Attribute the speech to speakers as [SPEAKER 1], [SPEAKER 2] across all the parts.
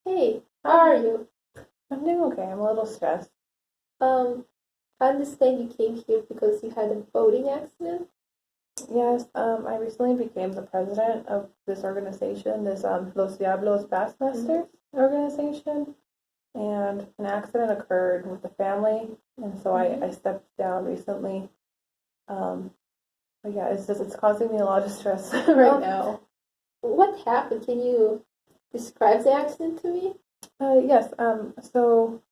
[SPEAKER 1] Hey, how
[SPEAKER 2] Hi,
[SPEAKER 1] are you?
[SPEAKER 2] I'm doing okay. I'm a little stressed.
[SPEAKER 1] Um, I understand you came here because you had a boating accident.
[SPEAKER 2] Yes, I recently became the president of this organization, this Los Diablos
[SPEAKER 1] Mm-hmm.
[SPEAKER 2] Bassmasters organization, and an accident occurred with the family, and so I
[SPEAKER 1] Mm-hmm.
[SPEAKER 2] stepped down recently. Um, but yeah, it's causing me a lot of stress right
[SPEAKER 1] Um,
[SPEAKER 2] now.
[SPEAKER 1] what happened? Can you describe the accident to me?
[SPEAKER 2] Yes, so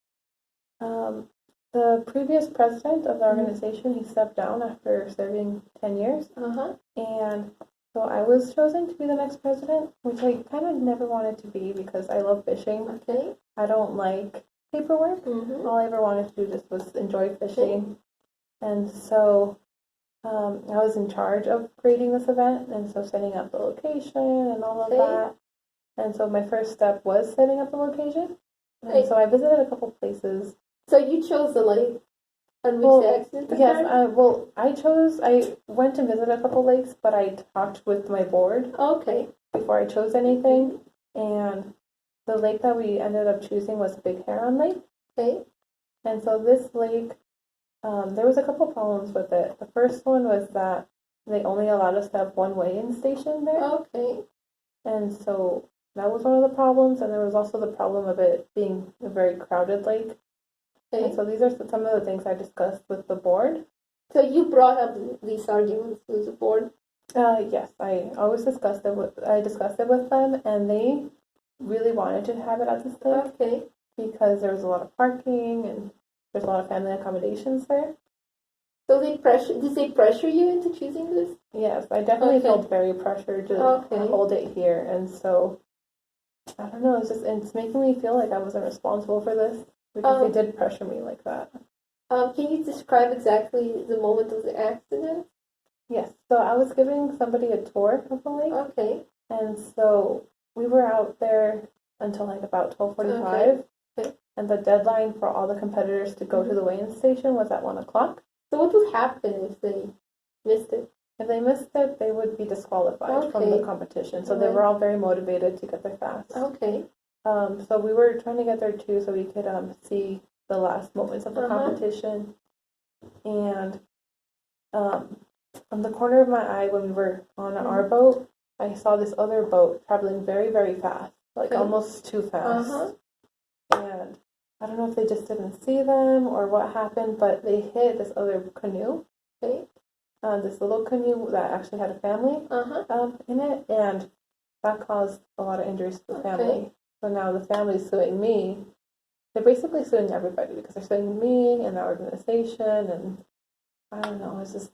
[SPEAKER 2] um, the previous president of the
[SPEAKER 1] Mm-hmm.
[SPEAKER 2] organization, he stepped down after serving 10 years.
[SPEAKER 1] Uh-huh.
[SPEAKER 2] And so I was chosen to be the next president, which I kind of never wanted to be because I love fishing.
[SPEAKER 1] Okay.
[SPEAKER 2] I don't like paperwork.
[SPEAKER 1] Mm-hmm.
[SPEAKER 2] All I ever wanted to do just was enjoy
[SPEAKER 1] Okay.
[SPEAKER 2] fishing. And so I was in charge of creating this event, and so setting up the location and all of
[SPEAKER 1] Okay.
[SPEAKER 2] that. And so my first step was setting up the location. And
[SPEAKER 1] Right.
[SPEAKER 2] so I visited a couple places.
[SPEAKER 1] So you chose the lake on which the
[SPEAKER 2] Well,
[SPEAKER 1] accident
[SPEAKER 2] yes,
[SPEAKER 1] occurred?
[SPEAKER 2] I went and visited a couple lakes, but I talked with my board
[SPEAKER 1] Okay.
[SPEAKER 2] before I chose
[SPEAKER 1] Mm-hmm.
[SPEAKER 2] anything. And the lake that we ended up choosing was Big Heron Lake.
[SPEAKER 1] Okay.
[SPEAKER 2] And so this lake, there was a couple problems with it. The first one was that they only allowed us to have one weigh-in station there.
[SPEAKER 1] Okay.
[SPEAKER 2] And so that was one of the problems. And there was also the problem of it being a very crowded lake. And
[SPEAKER 1] Okay.
[SPEAKER 2] so these are some of the things I discussed with the board.
[SPEAKER 1] So you brought up these arguments to the board.
[SPEAKER 2] Yes, I discussed it with them, and they really wanted to have it at this lake
[SPEAKER 1] Okay.
[SPEAKER 2] because there was a lot of parking and there's a lot of family accommodations there.
[SPEAKER 1] So did they pressure you into choosing this?
[SPEAKER 2] Yes, I definitely
[SPEAKER 1] Okay.
[SPEAKER 2] felt very pressured to
[SPEAKER 1] Okay.
[SPEAKER 2] hold it here, and so I don't know. It's making me feel like I wasn't responsible for this because they
[SPEAKER 1] Um,
[SPEAKER 2] did pressure me like that.
[SPEAKER 1] can you describe exactly the moment of the accident?
[SPEAKER 2] Yes, so I was giving somebody a tour of the lake,
[SPEAKER 1] Okay,
[SPEAKER 2] and so we were out there until like about
[SPEAKER 1] okay,
[SPEAKER 2] 12:45,
[SPEAKER 1] okay.
[SPEAKER 2] and the deadline for all the competitors to go to the
[SPEAKER 1] Mm-hmm.
[SPEAKER 2] weigh-in station was at 1 o'clock.
[SPEAKER 1] So what would happen if they missed it?
[SPEAKER 2] If they missed it, they would be disqualified from the
[SPEAKER 1] Okay,
[SPEAKER 2] competition. So they
[SPEAKER 1] alright,
[SPEAKER 2] were all very motivated to get there fast.
[SPEAKER 1] okay,
[SPEAKER 2] So we were trying to get there too, so we could see the last moments of the
[SPEAKER 1] uh-huh,
[SPEAKER 2] competition. And um, from the corner of my eye, when we were on our
[SPEAKER 1] mm-hmm.
[SPEAKER 2] boat, I saw this other boat traveling very, very fast, like
[SPEAKER 1] Okay,
[SPEAKER 2] almost too
[SPEAKER 1] uh-huh,
[SPEAKER 2] fast. And I don't know if they just didn't see them or what happened, but they hit this other canoe,
[SPEAKER 1] okay,
[SPEAKER 2] this little canoe that actually had a family
[SPEAKER 1] uh-huh,
[SPEAKER 2] in it, and that caused a lot of injuries to the
[SPEAKER 1] okay.
[SPEAKER 2] family. So now the family's suing me. They're basically suing everybody because they're suing me and the organization, and I don't know. It's just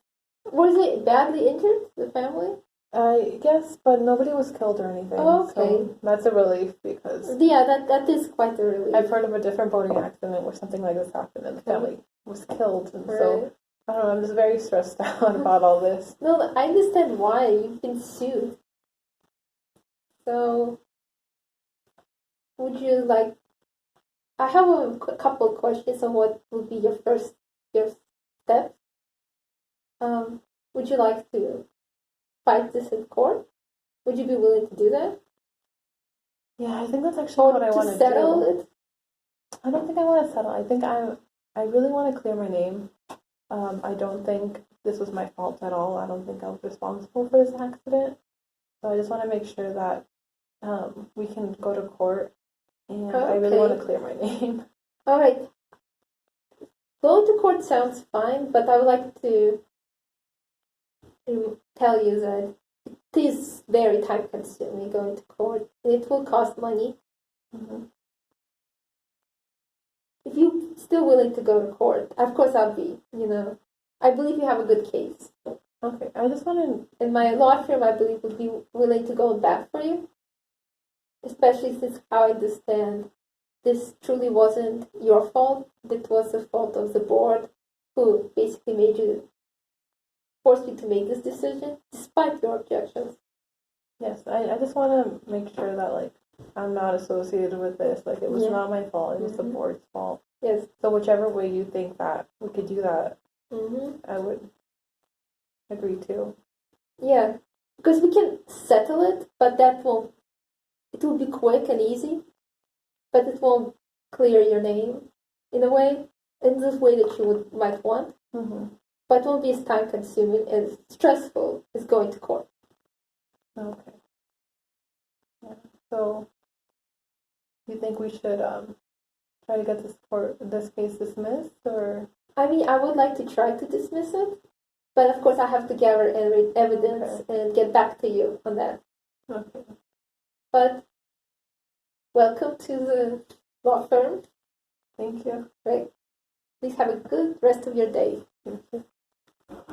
[SPEAKER 1] Was it badly injured, the family?
[SPEAKER 2] I guess, but nobody was killed or anything,
[SPEAKER 1] Okay,
[SPEAKER 2] so that's a relief because
[SPEAKER 1] yeah, that is quite a
[SPEAKER 2] I've
[SPEAKER 1] relief.
[SPEAKER 2] heard of a different boating accident where something like this happened and the
[SPEAKER 1] Okay,
[SPEAKER 2] family was killed, and so
[SPEAKER 1] right.
[SPEAKER 2] I don't know. I'm just very stressed out about all this.
[SPEAKER 1] No, I understand why you've been sued. So, would you like I have a couple of questions on what would be your step. Um, would you like to fight this in court? Would you be willing to do that,
[SPEAKER 2] Yeah, I think that's actually what
[SPEAKER 1] or
[SPEAKER 2] I
[SPEAKER 1] to
[SPEAKER 2] want to
[SPEAKER 1] settle
[SPEAKER 2] do.
[SPEAKER 1] it?
[SPEAKER 2] I don't think I want to settle. I really want to clear my name. I don't think this was my fault at all. I don't think I was responsible for this accident. So I just want to make sure that we can go to court, and I really want
[SPEAKER 1] Okay,
[SPEAKER 2] to clear my name.
[SPEAKER 1] all right. Going to court sounds fine, but I would like to tell you that it is very time consuming going to court. It will cost money.
[SPEAKER 2] Mm-hmm.
[SPEAKER 1] If you still willing to go to court, of course I'll be. I believe you have a good case.
[SPEAKER 2] Okay, I just want
[SPEAKER 1] And my law firm, I believe, would be willing to go back for you, especially since how I understand this truly wasn't your fault. It was the fault of the board who basically forced you to make this decision despite your objections.
[SPEAKER 2] yes, I just want to make sure that like I'm not associated with this. Like it was
[SPEAKER 1] Yeah.
[SPEAKER 2] not my fault. It was the
[SPEAKER 1] Mm-hmm.
[SPEAKER 2] board's fault.
[SPEAKER 1] Yes.
[SPEAKER 2] So whichever way you think that we could do that,
[SPEAKER 1] Mm-hmm.
[SPEAKER 2] I would agree to.
[SPEAKER 1] Yeah. Because we can settle it, but it will be quick and easy. but it won't clear your name in a way, in this way that you might want, but won't be as time consuming and stressful as going to court.
[SPEAKER 2] Okay. Yeah. So, you think we should try to get this case dismissed, or?
[SPEAKER 1] I mean, I would like to try to dismiss it, but of course I have to gather evidence and get back to you on that.
[SPEAKER 2] Okay.
[SPEAKER 1] But welcome to the law firm.
[SPEAKER 2] Thank you.
[SPEAKER 1] Right. Please have a good rest of your day.
[SPEAKER 2] Thank you.